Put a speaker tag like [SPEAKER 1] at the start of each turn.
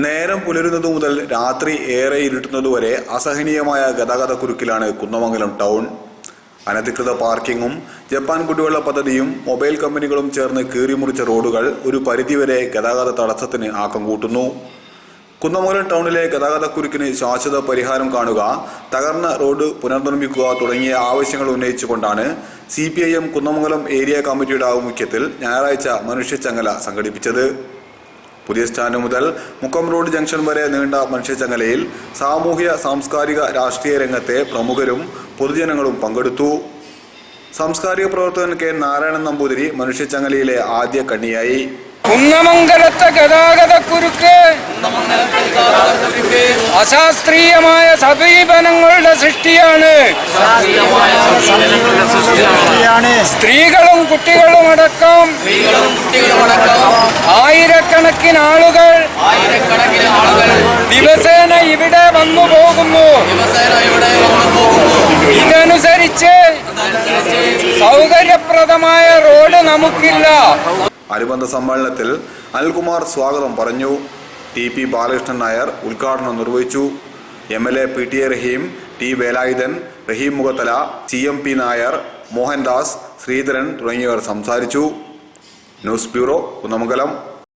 [SPEAKER 1] നേരം പുലരുന്നതു മുതൽ രാത്രി ഏറെ ഇരുട്ടുന്നതുവരെ അസഹനീയമായ ഗതാഗതക്കുരുക്കിലാണ് കുന്നമംഗലം ടൗൺ. അനധികൃത പാർക്കിങ്ങും ജപ്പാൻ കുടിവെള്ള പദ്ധതിയും മൊബൈൽ കമ്പനികളും ചേർന്ന് കീറിമുറിച്ച റോഡുകൾ ഒരു പരിധിവരെ ഗതാഗത തടസ്സത്തിന് ആക്കം കൂട്ടുന്നു. കുന്നമംഗലം ടൗണിലെ ഗതാഗതക്കുരുക്കിന് ശാശ്വത പരിഹാരം കാണുക, തകർന്ന റോഡ് പുനർനിർമ്മിക്കുക തുടങ്ങിയ ആവശ്യങ്ങൾ ഉന്നയിച്ചുകൊണ്ടാണ് CPIM കുന്നമംഗലം ഏരിയ കമ്മിറ്റിയുടെ ആഭിമുഖ്യത്തിൽ ഞായറാഴ്ച മനുഷ്യച്ചങ്ങല സംഘടിപ്പിച്ചത്. പുതിയ സ്റ്റാൻഡ് മുതൽ മുക്കം റോഡ് ജംഗ്ഷൻ വരെ നീണ്ട മനുഷ്യച്ചങ്ങലയിൽ സാമൂഹ്യ സാംസ്കാരിക രാഷ്ട്രീയ രംഗത്തെ പ്രമുഖരും പൊതുജനങ്ങളും പങ്കെടുത്തു. സാംസ്കാരിക പ്രവർത്തകൻ K. നാരായണൻ നമ്പൂതിരി മനുഷ്യച്ചങ്ങലയിലെ ആദ്യ കണ്ണിയായി.
[SPEAKER 2] കുന്നമംഗലത്തെ ഗതാഗതക്കുരുക്ക് അശാസ്ത്രീയമായ സമീപനങ്ങളുടെ സൃഷ്ടിയാണ്. സ്ത്രീകളും കുട്ടികളും അടക്കം ആയിരക്കണക്കിന് ആളുകൾ ദിവസേന ഇവിടെ വന്നു പോകുന്നു. ഇതനുസരിച്ച് സൗകര്യപ്രദമായ റോഡ് നമുക്കില്ല.
[SPEAKER 1] അനുബന്ധ സമ്മേളനത്തിൽ അനിൽകുമാർ സ്വാഗതം പറഞ്ഞു. TP ബാലകൃഷ്ണൻ നായർ ഉദ്ഘാടനം നിർവഹിച്ചു. MLA PT റഹീം, T. വേലായുധൻ, റഹീം മുഖത്തല, CMP നായർ, മോഹൻദാസ്, ശ്രീധരൻ തുടങ്ങിയവർ സംസാരിച്ചു. News bureau, Kunnamangalam.